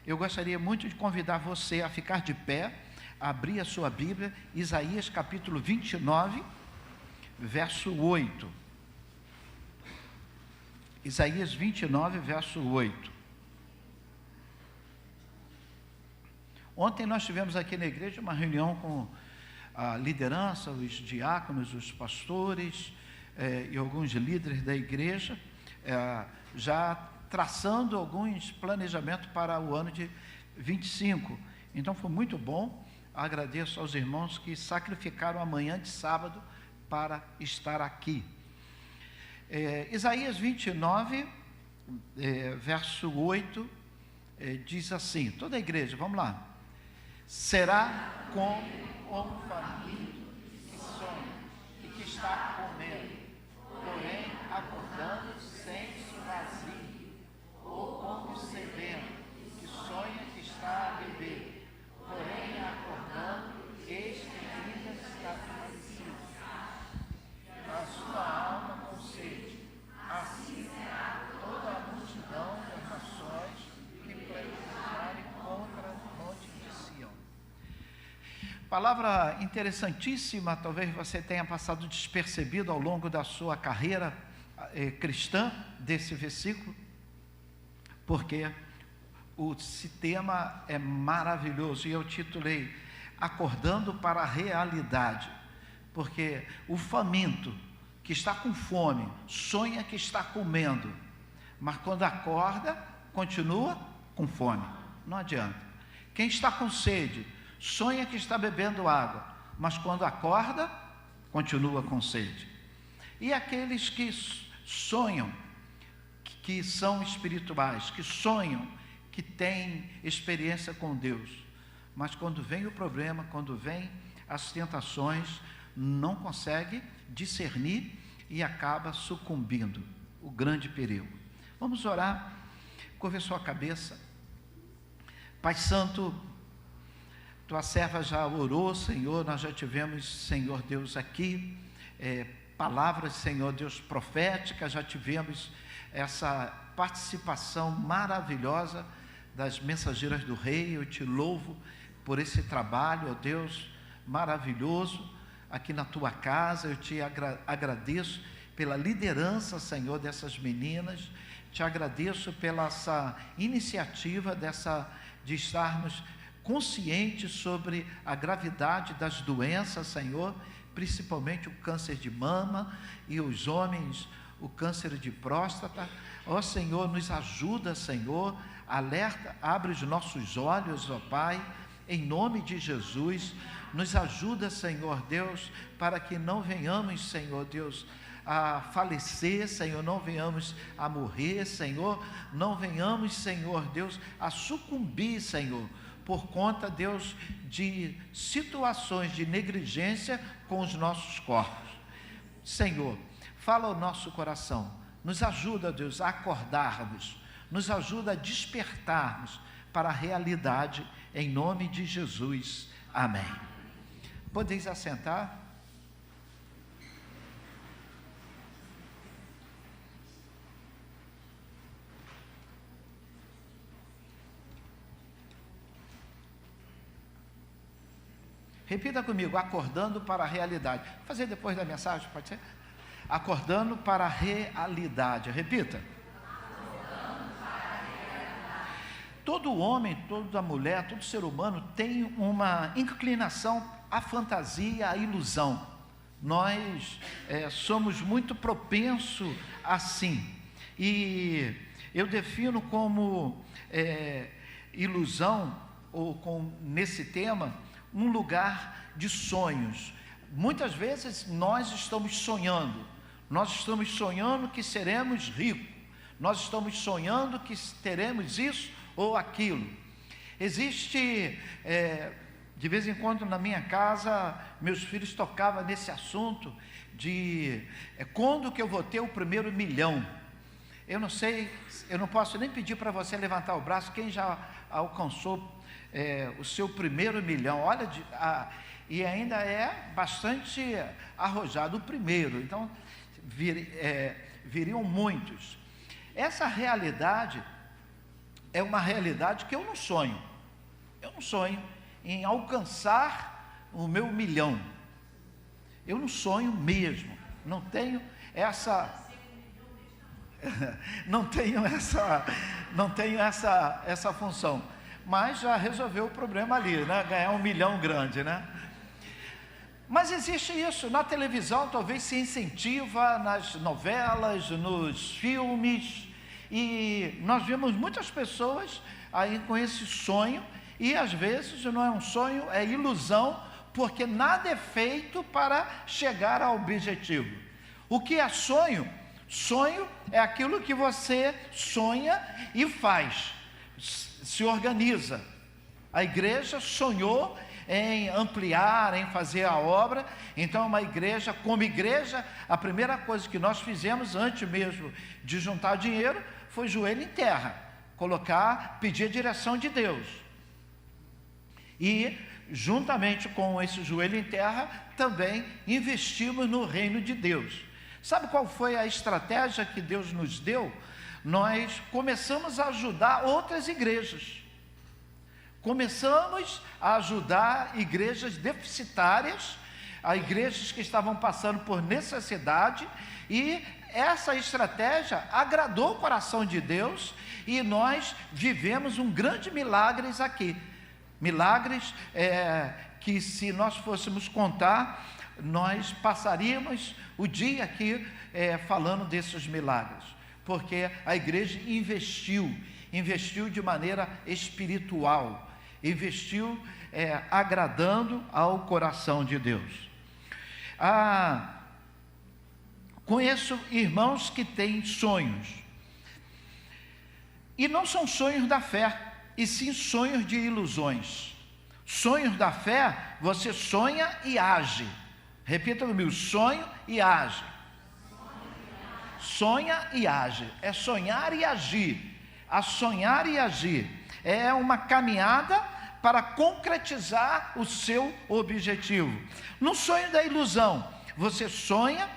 Eu gostaria muito de convidar você a ficar de pé, abrir a sua Bíblia, Isaías capítulo 29, verso 8. Isaías 29, verso 8. Ontem nós tivemos aqui na igreja uma reunião com a liderança, os diáconos, os pastores e alguns líderes da igreja, já traçando alguns planejamentos para o ano de 25. Então foi muito bom. Agradeço aos irmãos que sacrificaram a manhã de sábado para estar aqui. Isaías 29, verso 8, diz assim, toda a igreja, vamos lá. Será como um faminto que sonha e que está comendo, porém acordando sente-se vazio, ou como sedento que sonha que está a beber, porém acordando, eis que ainda está falecido. A sua alma com sede, assim será toda a multidão das nações que pleitejarem contra o monte de Sião. Palavra interessantíssima, talvez você tenha passado despercebido ao longo da sua carreira cristã, desse versículo, porque esse tema é maravilhoso, e eu titulei Acordando para a Realidade, porque o faminto, que está com fome, sonha que está comendo, mas quando acorda, continua com fome, não adianta. Quem está com sede, sonha que está bebendo água, mas quando acorda, continua com sede. E aqueles que sonham, que são espirituais, que sonham, que têm experiência com Deus, mas quando vem o problema, quando vem as tentações, não consegue discernir e acaba sucumbindo. O grande perigo. Vamos orar. Curva sua cabeça. Pai Santo, tua serva já orou, Senhor, nós já tivemos, Senhor Deus, aqui, palavras, Senhor Deus, proféticas, já tivemos essa participação maravilhosa das mensageiras do Rei. Eu te louvo por esse trabalho, ó Deus, maravilhoso, aqui na tua casa. Eu te agradeço pela liderança, Senhor, dessas meninas, te agradeço pela essa iniciativa de estarmos conscientes sobre a gravidade das doenças, Senhor, principalmente o câncer de mama e os homens, o câncer de próstata. Ó Senhor, nos ajuda, Senhor, alerta, abre os nossos olhos, ó Pai, em nome de Jesus, nos ajuda, Senhor Deus, para que não venhamos, Senhor Deus, a falecer, Senhor, não venhamos a morrer, Senhor, não venhamos, Senhor Deus, a sucumbir, Senhor, por conta, Deus, de situações de negligência com os nossos corpos. Senhor, fala ao nosso coração, nos ajuda, Deus, a acordarmos, nos ajuda a despertarmos para a realidade, em nome de Jesus, amém. Podeis assentar? Repita comigo, acordando para a realidade. Vou fazer depois da mensagem, pode ser? Acordando para a realidade. Repita. Acordando para a realidade. Todo homem, toda mulher, todo ser humano tem uma inclinação à fantasia, à ilusão. Nós somos muito propensos assim. E eu defino como ilusão, ou nesse tema, um lugar de sonhos. Muitas vezes nós estamos sonhando que seremos ricos, nós estamos sonhando que teremos isso ou aquilo. Existe, de vez em quando na minha casa, meus filhos tocavam nesse assunto de quando que eu vou ter o primeiro milhão. Eu não sei, eu não posso nem pedir para você levantar o braço, quem já alcançou o seu primeiro milhão, olha, e ainda é bastante arrojado o primeiro, então viriam muitos. Essa realidade é uma realidade que eu não sonho. Eu não sonho em alcançar o meu 1 milhão. Eu não sonho mesmo. Não tenho essa função. Mas já resolveu o problema ali, né? Ganhar 1 milhão grande, né? Mas existe isso, na televisão talvez se incentiva, nas novelas, nos filmes, e nós vemos muitas pessoas aí com esse sonho, e às vezes não é um sonho, é ilusão, porque nada é feito para chegar ao objetivo. O que é sonho? Sonho é aquilo que você sonha e faz, se organiza. A igreja sonhou em ampliar, em fazer a obra. Então uma igreja, como igreja, a primeira coisa que nós fizemos antes mesmo de juntar dinheiro foi joelho em terra, pedir a direção de Deus. E juntamente com esse joelho em terra, também investimos no reino de Deus. Sabe qual foi a estratégia que Deus nos deu? Nós começamos a ajudar outras igrejas. Começamos a ajudar igrejas deficitárias, a igrejas que estavam passando por necessidade, e essa estratégia agradou o coração de Deus, e nós vivemos um grande milagre aqui. Milagres que, se nós fôssemos contar, nós passaríamos o dia aqui falando desses milagres, porque a igreja investiu de maneira espiritual, investiu agradando ao coração de Deus. Conheço irmãos que têm sonhos, e não são sonhos da fé, e sim sonhos de ilusões. Sonhos da fé, você sonha e age. Repita comigo: sonho e age. Sonha e age, é sonhar e agir. A sonhar e agir é uma caminhada para concretizar o seu objetivo. No sonho da ilusão, você sonha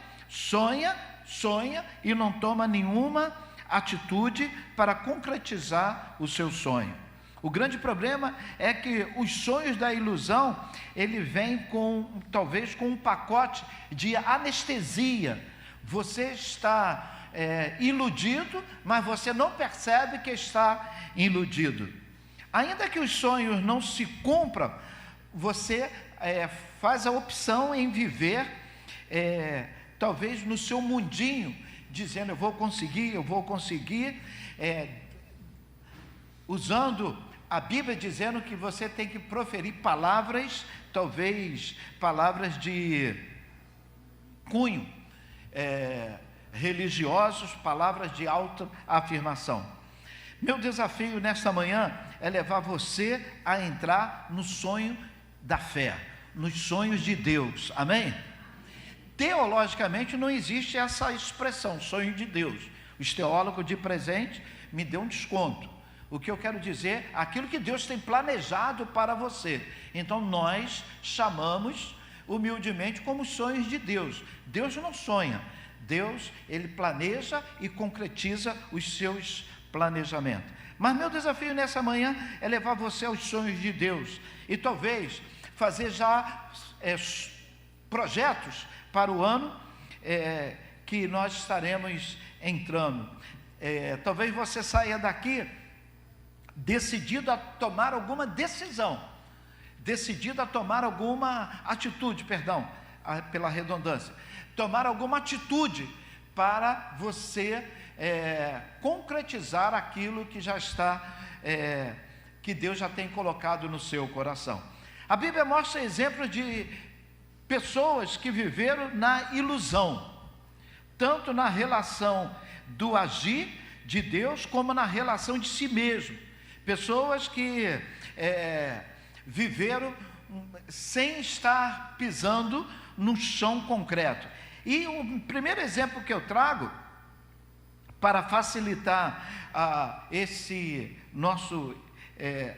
e não toma nenhuma atitude para concretizar o seu sonho. O grande problema é que os sonhos da ilusão, ele vem talvez com um pacote de anestesia. Você está iludido, mas você não percebe que está iludido. Ainda que os sonhos não se cumpram, você faz a opção em viver, talvez no seu mundinho, dizendo eu vou conseguir, usando a Bíblia dizendo que você tem que proferir palavras, talvez palavras de cunho religiosos, palavras de autoafirmação. Meu desafio nesta manhã é levar você a entrar no sonho da fé, nos sonhos de Deus, amém? Teologicamente não existe essa expressão, sonho de Deus. Os teólogos de presente me dão um desconto. O que eu quero dizer, aquilo que Deus tem planejado para você. Então nós chamamos humildemente como sonhos de Deus. Deus não sonha, Deus, ele planeja e concretiza os seus planejamentos. Mas meu desafio nessa manhã é levar você aos sonhos de Deus, e talvez fazer já projetos para o ano que nós estaremos entrando. Talvez você saia daqui decidido a tomar alguma decisão, decidido a tomar alguma atitude, pela redundância, tomar alguma atitude para você concretizar aquilo que já está, que Deus já tem colocado no seu coração. A Bíblia mostra exemplos de pessoas que viveram na ilusão, tanto na relação do agir de Deus, como na relação de si mesmo. Pessoas que viveram sem estar pisando no chão concreto. E o primeiro exemplo que eu trago, para facilitar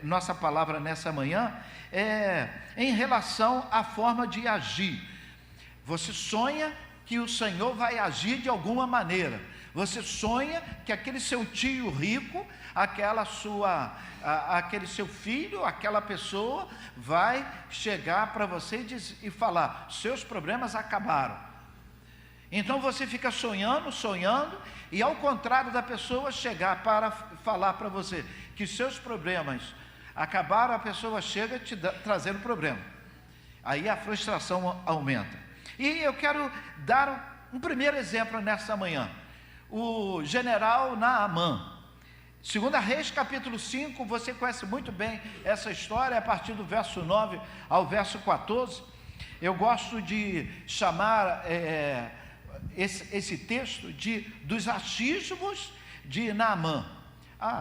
nossa palavra nessa manhã, em relação à forma de agir. Você sonha que o Senhor vai agir de alguma maneira. Você sonha que aquele seu tio rico, aquele seu filho, aquela pessoa vai chegar para você e falar: seus problemas acabaram. Então você fica sonhando, e ao contrário da pessoa chegar para falar para você que seus problemas acabaram, a pessoa chega te trazendo problema. Aí a frustração aumenta. E eu quero dar um primeiro exemplo nessa manhã. O general Naamã. 2 Reis capítulo 5, você conhece muito bem essa história, a partir do verso 9 ao verso 14. Eu gosto de chamar esse texto dos achismos de Naamã.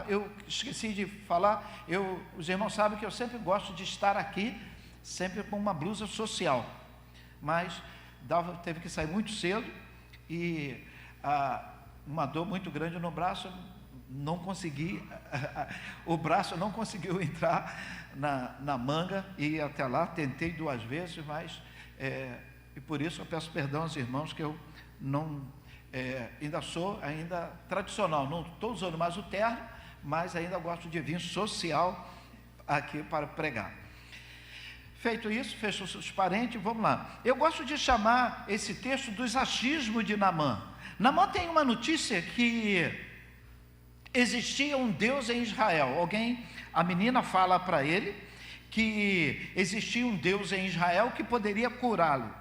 Eu esqueci de falar, os irmãos sabem que eu sempre gosto de estar aqui, sempre com uma blusa social, mas teve que sair muito cedo, e uma dor muito grande no braço, não consegui, o braço não conseguiu entrar na manga, e até lá tentei 2 vezes, mas e por isso eu peço perdão aos irmãos que eu não ainda sou tradicional, não estou usando mais o terno, mas ainda gosto de vir social aqui para pregar. Feito isso, fechou os parentes, vamos lá. Eu gosto de chamar esse texto dos achismos de Naamã. Naamã tem uma notícia que existia um Deus em Israel. A menina fala para ele que existia um Deus em Israel que poderia curá-lo.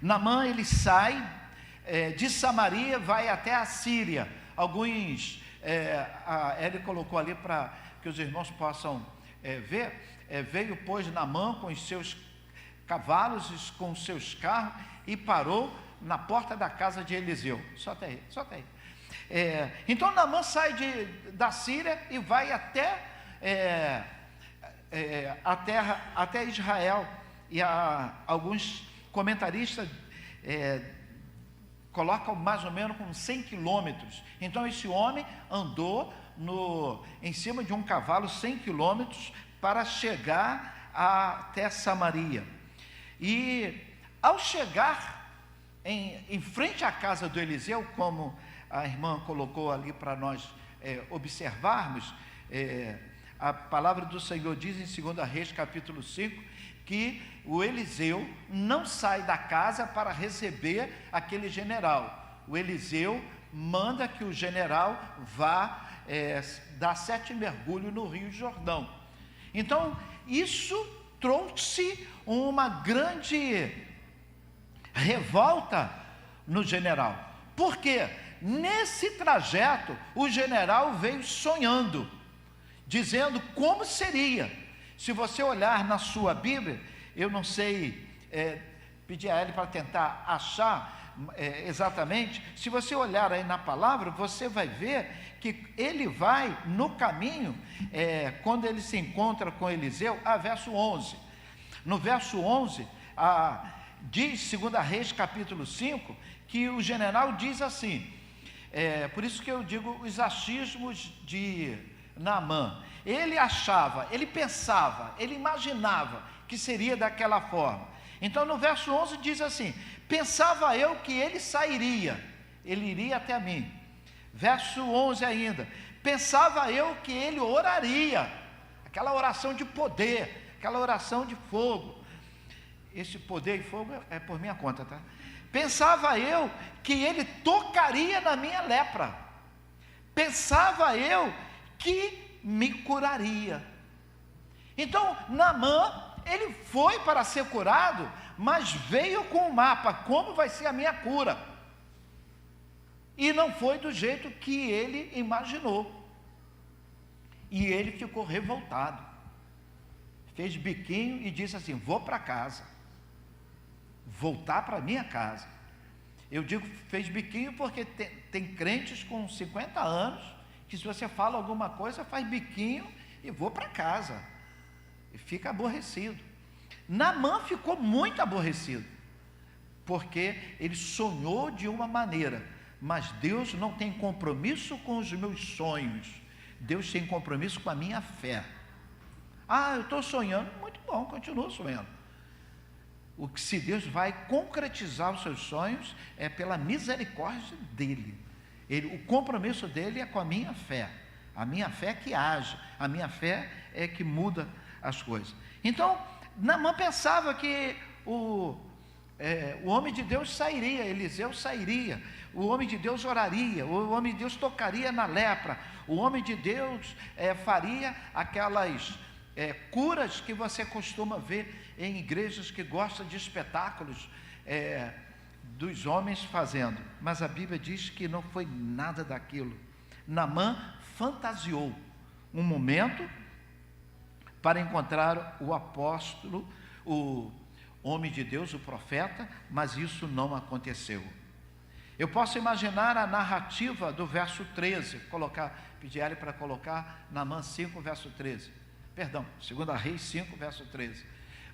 Naamã, ele sai de Samaria, vai até a Síria. Ele colocou ali para que os irmãos possam ver. Veio, pois, Naamã com os seus cavalos, com os seus carros, e parou na porta da casa de Eliseu. Só até aí. Então Naamã sai da Síria e vai até Israel. E alguns comentaristas colocam mais ou menos com 100 quilômetros. Então esse homem andou em cima de um cavalo 100 quilômetros para chegar até Samaria. E ao chegar em frente à casa do Eliseu, como a irmã colocou ali para nós observarmos, a palavra do Senhor diz em 2 Reis capítulo 5, que o Eliseu não sai da casa para receber aquele general. O Eliseu manda que o general vá dar 7 mergulhos no Rio Jordão. Então isso trouxe uma grande revolta no general. Por quê? Nesse trajeto o general veio sonhando, dizendo como seria. Se você olhar na sua Bíblia, eu não sei, pedir a ele para tentar achar exatamente. Se você olhar aí na palavra, você vai ver que ele vai no caminho, quando ele se encontra com Eliseu, verso 11. No verso 11, diz 2 Reis capítulo 5, que o general diz assim, por isso que eu digo os achismos de Naamã. Ele achava, ele pensava, ele imaginava que seria daquela forma. Então no verso 11 diz assim: pensava eu que ele sairia, ele iria até mim. Verso 11 ainda: pensava eu que ele oraria, aquela oração de poder, aquela oração de fogo. Esse poder e fogo é por minha conta, tá? Pensava eu que ele tocaria na minha lepra. Pensava eu que me curaria. Então Naamã, ele foi para ser curado, mas veio com o mapa: como vai ser a minha cura? E não foi do jeito que ele imaginou. E ele ficou revoltado, fez biquinho e disse assim: vou para casa, voltar para minha casa. Eu digo fez biquinho porque tem crentes com 50 anos que, se você fala alguma coisa, faz biquinho e vou para casa, e fica aborrecido. Naamã ficou muito aborrecido, porque ele sonhou de uma maneira, mas Deus não tem compromisso com os meus sonhos, Deus tem compromisso com a minha fé. Eu estou sonhando, muito bom, continua sonhando. Se Deus vai concretizar os seus sonhos, é pela misericórdia dEle. O compromisso dele é com a minha fé. A minha fé é que age, a minha fé é que muda as coisas. Então, Naamã pensava que o homem de Deus sairia, Eliseu sairia, o homem de Deus oraria, o homem de Deus tocaria na lepra, o homem de Deus faria aquelas curas que você costuma ver em igrejas que gostam de espetáculos dos homens fazendo. Mas a Bíblia diz que não foi nada daquilo. Naamã fantasiou um momento para encontrar o apóstolo, o homem de Deus, o profeta, mas isso não aconteceu. Eu posso imaginar a narrativa do verso 13, pedir a ele para colocar Naamã 5, verso 13. Perdão, 2 Reis 5, verso 13.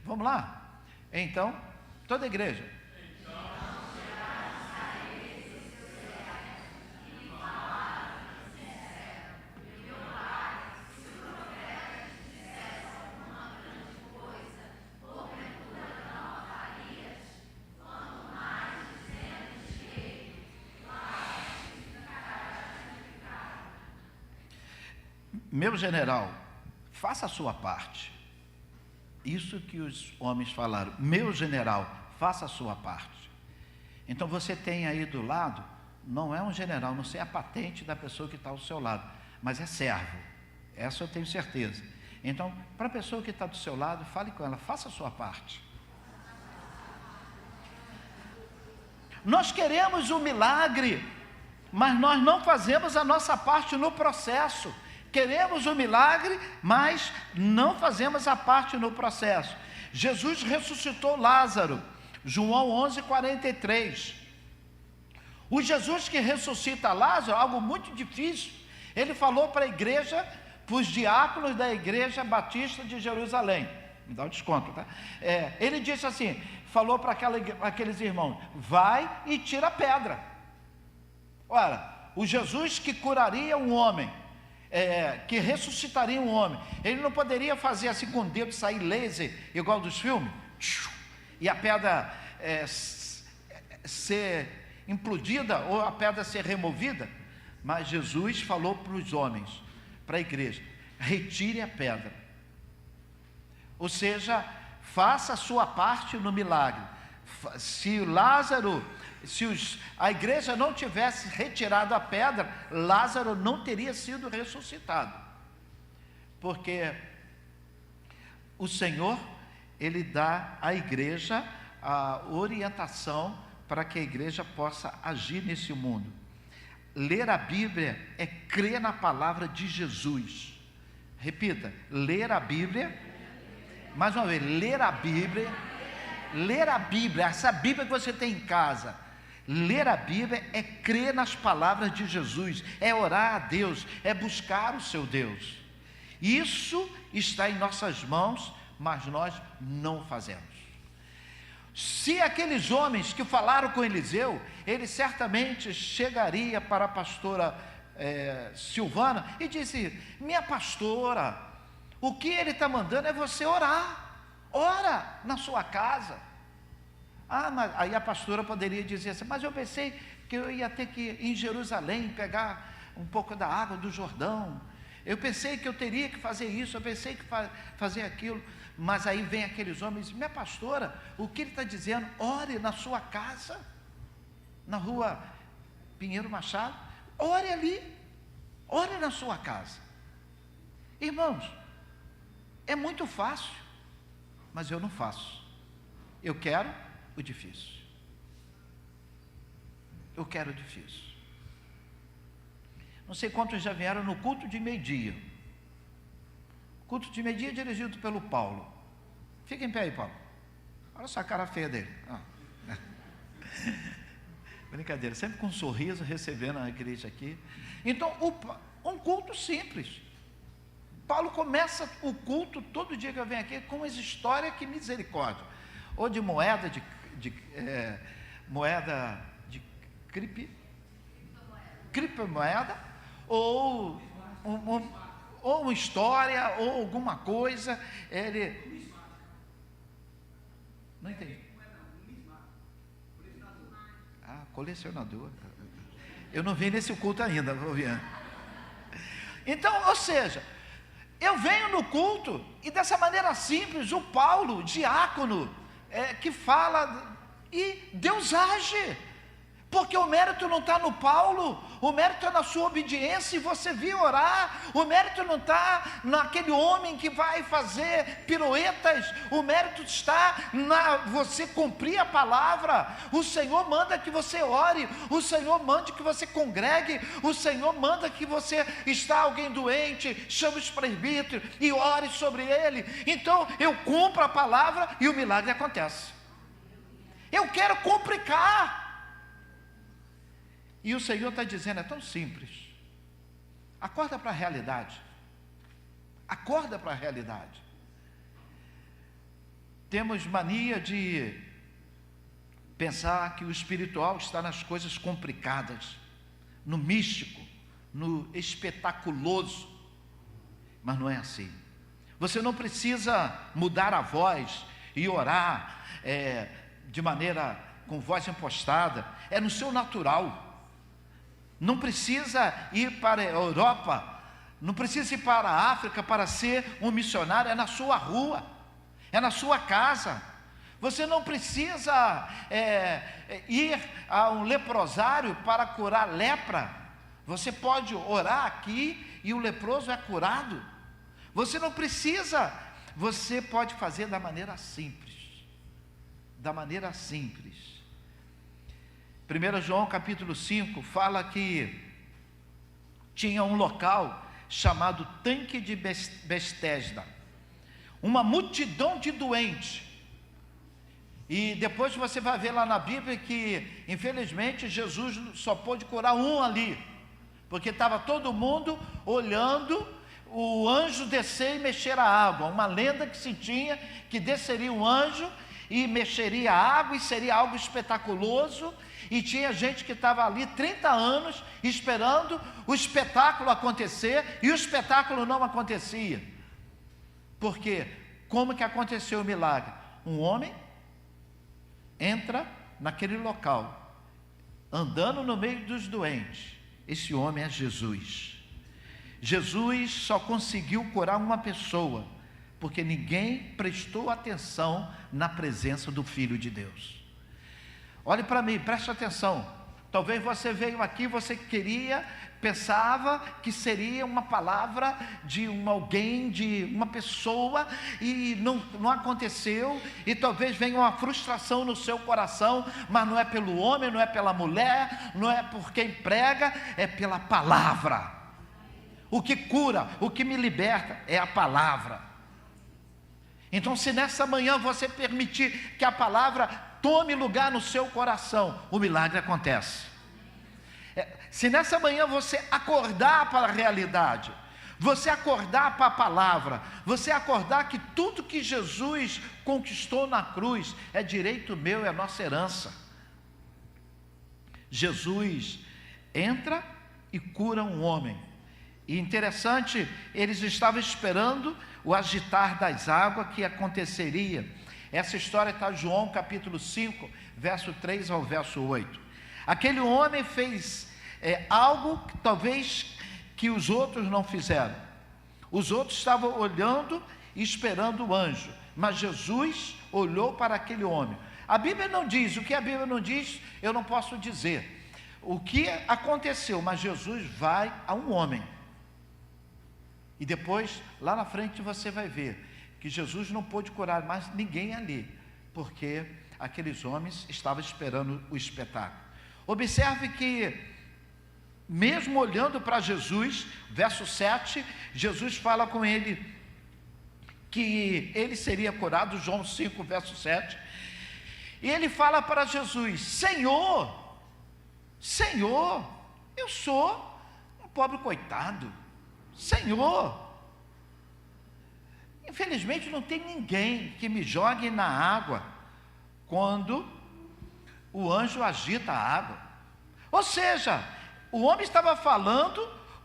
Vamos lá? Então, toda a igreja. Meu general, faça a sua parte. Isso que os homens falaram. Meu general, faça a sua parte. Então você tem aí do lado, não é um general, não sei a patente da pessoa que está ao seu lado, mas é servo. Essa eu tenho certeza. Então, para a pessoa que está do seu lado, fale com ela, faça a sua parte. Nós queremos o milagre, mas nós não fazemos a nossa parte no processo. Queremos o milagre, mas não fazemos a parte no processo. Jesus ressuscitou Lázaro, João 11, 43. O Jesus que ressuscita Lázaro, algo muito difícil, ele falou para a igreja, para os diáconos da igreja batista de Jerusalém, me dá um desconto, tá? Ele disse assim, falou para aqueles irmãos, vai e tira a pedra. Ora, o Jesus que curaria um homem, que ressuscitaria um homem, ele não poderia fazer assim com o dedo, sair laser, igual dos filmes, e a pedra ser implodida, ou a pedra ser removida. Mas Jesus falou para os homens, para a igreja, retire a pedra, ou seja, faça a sua parte no milagre. Se Lázaro, a igreja não tivesse retirado a pedra, Lázaro não teria sido ressuscitado, porque o Senhor, ele dá à igreja a orientação para que a igreja possa agir nesse mundo. Ler a Bíblia é crer na palavra de Jesus. Repita, ler a Bíblia, mais uma vez, ler a Bíblia, essa Bíblia que você tem em casa. Ler a Bíblia é crer nas palavras de Jesus, é orar a Deus, é buscar o seu Deus. Isso está em nossas mãos, mas nós não fazemos. Se aqueles homens que falaram com Eliseu, ele certamente chegaria para a pastora Silvana e disse, minha pastora, o que ele está mandando é você orar, ora na sua casa. Mas aí a pastora poderia dizer assim, mas eu pensei que eu ia ter que ir em Jerusalém, pegar um pouco da água do Jordão, eu pensei que eu teria que fazer isso, eu pensei que fazer aquilo. Mas aí vem aqueles homens e dizem, minha pastora, o que ele está dizendo? Ore na sua casa, na rua Pinheiro Machado, ore ali, ore na sua casa. Irmãos, é muito fácil, mas eu não faço. Eu quero o difícil. Eu quero o difícil. Não sei quantos já vieram no culto de meio-dia. Culto de meio-dia dirigido pelo Paulo. Fica em pé aí, Paulo. Olha só a cara feia dele. Brincadeira, sempre com um sorriso recebendo a igreja aqui. Então, um culto simples. Paulo começa o culto todo dia que eu venho aqui com uma história que misericórdia. Ou de moeda de criptomoeda, ou uma história, ou alguma coisa. Ele não entendi. Colecionador. Eu não vim nesse culto ainda, vou ver. Então, ou seja, eu venho no culto e dessa maneira simples, o Paulo, diácono, que fala, e Deus age. Porque o mérito não está no Paulo, o mérito é na sua obediência, e você vir orar. O mérito não está naquele homem que vai fazer piruetas, o mérito está na você cumprir a palavra. O Senhor manda que você ore, o Senhor manda que você congregue, o Senhor manda que você está alguém doente, chame os presbíteros e ore sobre ele. Então eu cumpro a palavra e o milagre acontece. Eu quero complicar. E o Senhor está dizendo, é tão simples. Acorda para a realidade. Acorda para a realidade. Temos mania de pensar que o espiritual está nas coisas complicadas, no místico, no espetaculoso. Mas não é assim. Você não precisa mudar a voz e orar de maneira com voz impostada. É no seu natural. Não precisa ir para a Europa, não precisa ir para a África para ser um missionário, é na sua rua, é na sua casa. Você não precisa ir a um leprosário para curar lepra. Você pode orar aqui e o leproso é curado. Você não precisa, você pode fazer da maneira simples. Da maneira simples. 1 João capítulo 5 fala que tinha um local chamado Tanque de Betesda, uma multidão de doentes, e depois você vai ver lá na Bíblia que infelizmente Jesus só pôde curar um ali, porque estava todo mundo olhando o anjo descer e mexer a água, uma lenda que se tinha que desceria um anjo e mexeria a água e seria algo espetaculoso. E tinha gente que estava ali 30 anos esperando o espetáculo acontecer, e o espetáculo não acontecia. Por quê? Como que aconteceu o milagre? Um homem entra naquele local, andando no meio dos doentes. Esse homem é Jesus. Jesus só conseguiu curar uma pessoa, porque ninguém prestou atenção na presença do Filho de Deus. Olhe para mim, preste atenção. Talvez você veio aqui, você pensava que seria uma palavra de alguém, de uma pessoa, e não aconteceu, e talvez venha uma frustração no seu coração, mas não é pelo homem, não é pela mulher, não é por quem prega, é pela palavra. O que cura, o que me liberta é a palavra. Então, se nessa manhã você permitir que a palavra tome lugar no seu coração, o milagre acontece. Se nessa manhã você acordar para a realidade, você acordar para a palavra, você acordar que tudo que Jesus conquistou na cruz é direito meu, é nossa herança. Jesus entra e cura um homem. E interessante, eles estavam esperando o agitar das águas que aconteceria. Essa história está em João capítulo 5, verso 3 ao verso 8. Aquele homem fez algo que talvez que os outros não fizeram. Os outros estavam olhando e esperando o anjo, mas Jesus olhou para aquele homem. A Bíblia não diz, o que a Bíblia não diz, eu não posso dizer. O que aconteceu, mas Jesus vai a um homem. E depois, lá na frente, você vai ver que Jesus não pôde curar mais ninguém ali, porque aqueles homens estavam esperando o espetáculo. Observe que, mesmo olhando para Jesus, verso 7, Jesus fala com ele que ele seria curado, João 5, verso 7, e ele fala para Jesus: Senhor, Senhor, eu sou um pobre coitado, Senhor, infelizmente não tem ninguém que me jogue na água quando o anjo agita a água. Ou seja, o homem estava falando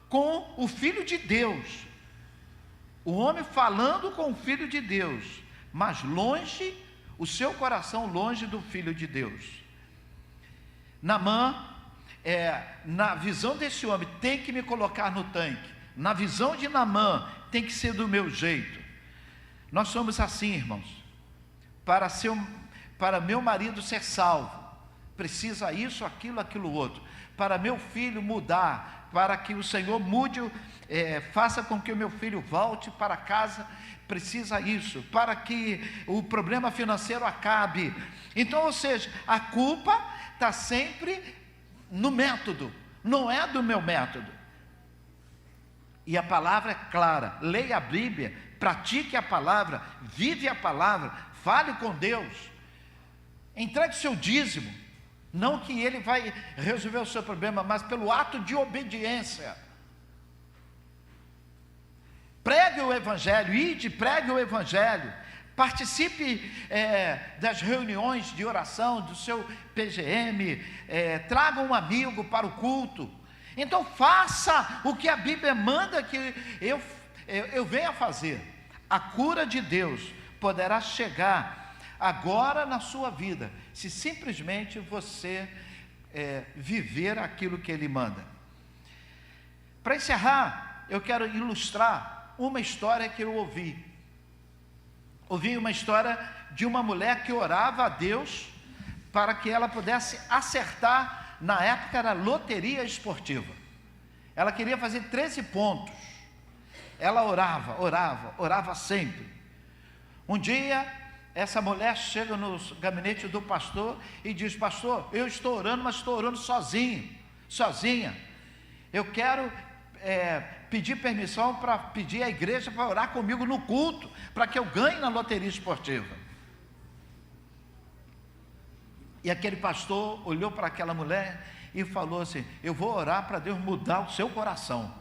com o Filho de Deus, o homem falando com o Filho de Deus, mas longe, o seu coração longe do Filho de Deus. Naamã na visão desse homem, tem que me colocar no tanque. Na visão de Naamã, tem que ser do meu jeito. Nós somos assim, irmãos. Para meu marido ser salvo, precisa isso, aquilo outro. Para meu filho mudar, para que o Senhor mude, faça com que o meu filho volte para casa, precisa isso. Para que o problema financeiro acabe. Então, ou seja, a culpa está sempre no método, não é do meu método. E a palavra é clara: leia a Bíblia, pratique a palavra, vive a palavra, fale com Deus, entregue seu dízimo, não que ele vai resolver o seu problema, mas pelo ato de obediência. Pregue o Evangelho, ide, pregue o Evangelho, participe das reuniões de oração do seu PGM, traga um amigo para o culto. Então faça o que a Bíblia manda que eu venha fazer. A cura de Deus poderá chegar agora na sua vida, se simplesmente você viver aquilo que Ele manda. Para encerrar, eu quero ilustrar uma história que eu ouvi. Ouvi uma história de uma mulher que orava a Deus para que ela pudesse acertar. Na época era loteria esportiva. Ela queria fazer 13 pontos. Ela orava sempre. Um dia, essa mulher chega no gabinete do pastor e diz: pastor, eu estou orando, mas estou orando sozinha. Eu quero pedir permissão para pedir à igreja para orar comigo no culto, para que eu ganhe na loteria esportiva. E aquele pastor olhou para aquela mulher e falou assim: eu vou orar para Deus mudar o seu coração.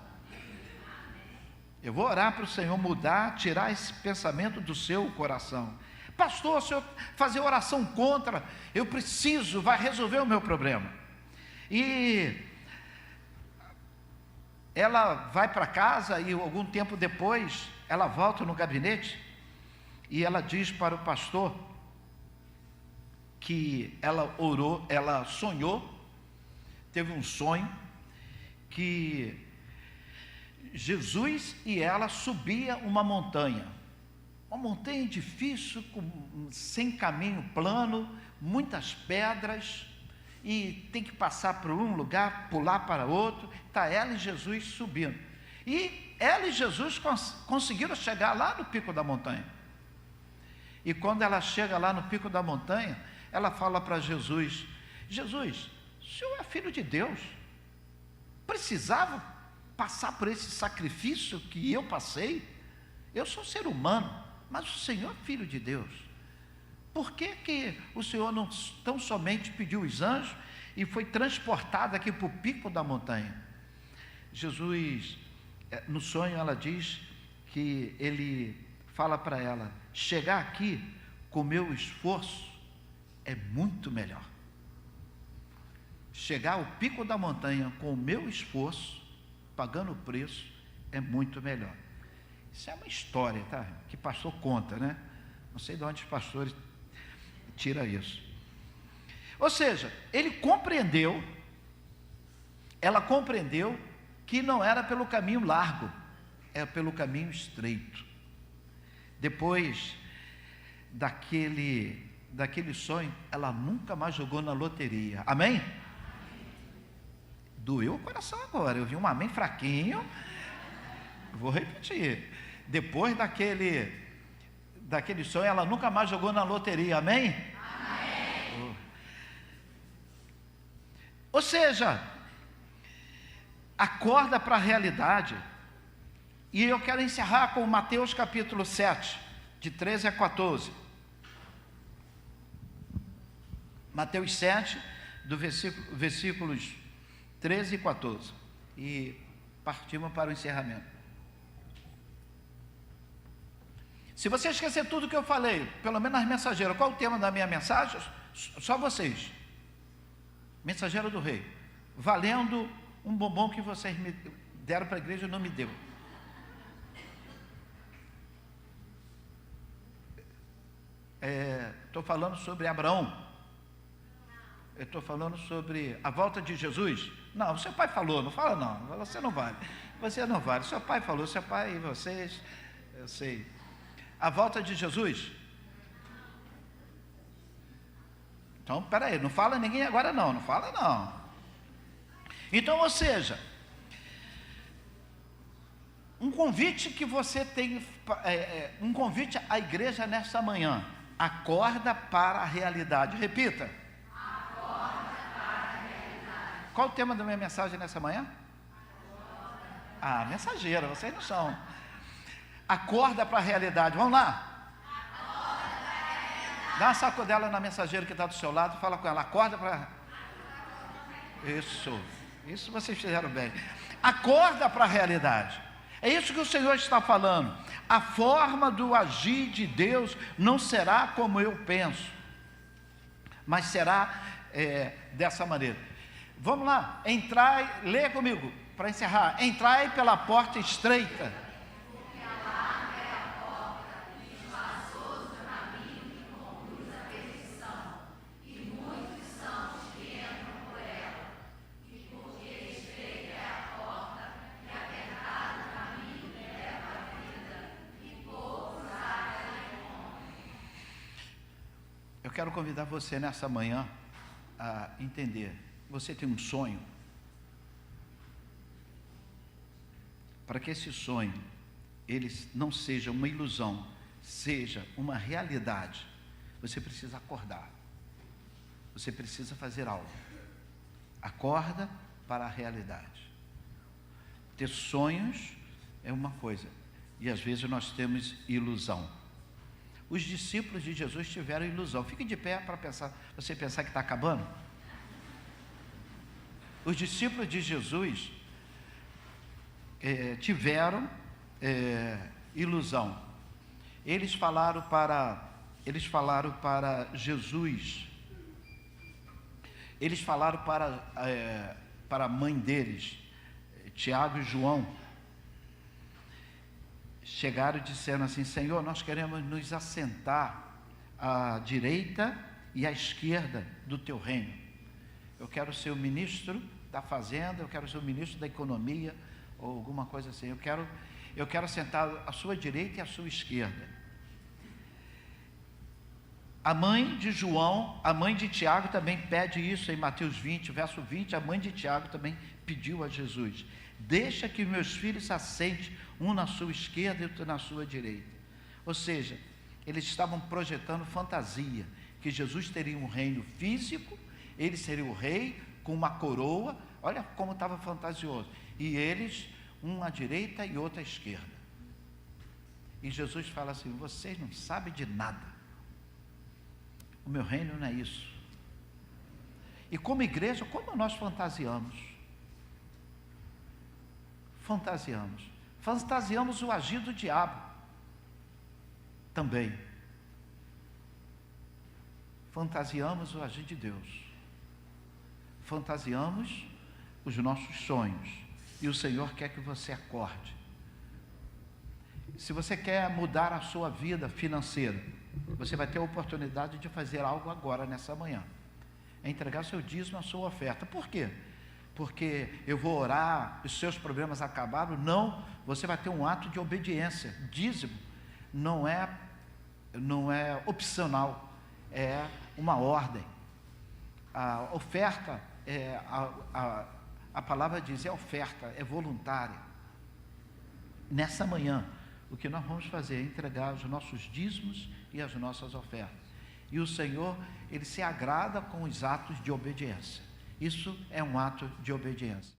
Eu vou orar para o Senhor mudar, tirar esse pensamento do seu coração. Pastor, se eu fazer oração contra, eu preciso, vai resolver o meu problema. E ela vai para casa e algum tempo depois, ela volta no gabinete e ela diz para o pastor que ela orou, ela sonhou, teve um sonho, que Jesus e ela subia uma montanha difícil, sem caminho plano, muitas pedras, e tem que passar por um lugar, pular para outro. Está ela e Jesus subindo, e ela e Jesus conseguiram chegar lá no pico da montanha. E quando ela chega lá no pico da montanha, ela fala para Jesus: Jesus, o Senhor é filho de Deus, precisava passar por esse sacrifício que eu passei? Eu sou ser humano, mas o Senhor é filho de Deus. Por que o Senhor não tão somente pediu os anjos e foi transportado aqui para o pico da montanha? Jesus, no sonho, ela diz que ele fala para ela: chegar aqui com o meu esforço é muito melhor. Chegar ao pico da montanha com o meu esforço, pagando o preço, é muito melhor. Isso é uma história, tá? Que pastor conta, né? Não sei de onde os pastores tiram isso. Ou seja, ela compreendeu que não era pelo caminho largo, é pelo caminho estreito. Depois daquele sonho, ela nunca mais jogou na loteria. Amém? Doeu o coração agora, eu vi um amém fraquinho. Vou repetir. Depois daquele sonho, ela nunca mais jogou na loteria. Amém? Amém. Ou seja, acorda para a realidade. E eu quero encerrar com Mateus capítulo 7, de 13 a 14. Mateus 7, do versículos 13 e 14. E partimos para o encerramento. Se você esquecer tudo que eu falei, pelo menos nas mensageiras, qual o tema da minha mensagem? Só vocês. Mensageiro do Rei. Valendo um bombom que vocês me deram para a igreja e não me deu. Estou falando sobre Abraão. Eu estou falando sobre a volta de Jesus. Não, o seu pai falou, não fala não, você não vale. Você não vale, seu pai falou, seu pai e vocês, eu sei. A volta de Jesus. Então, peraí, não fala ninguém agora não fala não. Então, ou seja, um convite que você tem, um convite à igreja nesta manhã. Acorda para a realidade. Repita. Acorda para a realidade. Qual o tema da minha mensagem nessa manhã? Mensageira, vocês não são. Acorda para a realidade. Vamos lá. Dá uma sacudela na mensageira que está do seu lado, fala com ela, acorda para... Isso vocês fizeram bem. Acorda para a realidade. É isso que o Senhor está falando. A forma do agir de Deus não será como eu penso, mas será dessa maneira. Vamos lá, entrai, leia comigo, para encerrar. Entrai pela porta estreita. Eu quero convidar você nessa manhã a entender. Você tem um sonho. Para que esse sonho, ele não seja uma ilusão, seja uma realidade, você precisa acordar. Você precisa fazer algo. Acorda para a realidade. Ter sonhos é uma coisa, e às vezes nós temos ilusão. Os discípulos de Jesus tiveram ilusão. Fique de pé para você pensar que está acabando. Os discípulos de Jesus tiveram ilusão. Eles falaram para Jesus. Eles falaram para a mãe deles, Tiago e João. Chegaram e disseram assim: Senhor, nós queremos nos assentar à direita e à esquerda do teu reino. Eu quero ser o ministro da fazenda, eu quero ser o ministro da economia, ou alguma coisa assim. Eu quero sentar à sua direita e à sua esquerda. A mãe de João, a mãe de Tiago também pede isso em Mateus 20, verso 20. A mãe de Tiago também pediu a Jesus: deixa que meus filhos se assentem, um na sua esquerda e outro na sua direita. Ou seja, eles estavam projetando fantasia, que Jesus teria um reino físico, ele seria o rei com uma coroa. Olha como estava fantasioso. E eles, um à direita e outro à esquerda. E Jesus fala assim: vocês não sabem de nada. O meu reino não é isso. E como igreja, como nós fantasiamos? Fantasiamos o agir do diabo também. Fantasiamos o agir de Deus. Fantasiamos os nossos sonhos. E o Senhor quer que você acorde. Se você quer mudar a sua vida financeira, você vai ter a oportunidade de fazer algo agora, nessa manhã. É entregar seu dízimo, a sua oferta. Por quê? Porque eu vou orar, os seus problemas acabaram? Não, você vai ter um ato de obediência. Dízimo não é opcional, é uma ordem. A oferta, a palavra diz, é oferta, é voluntária. Nessa manhã, o que nós vamos fazer é entregar os nossos dízimos e as nossas ofertas. E o Senhor, Ele se agrada com os atos de obediência. Isso é um ato de obediência.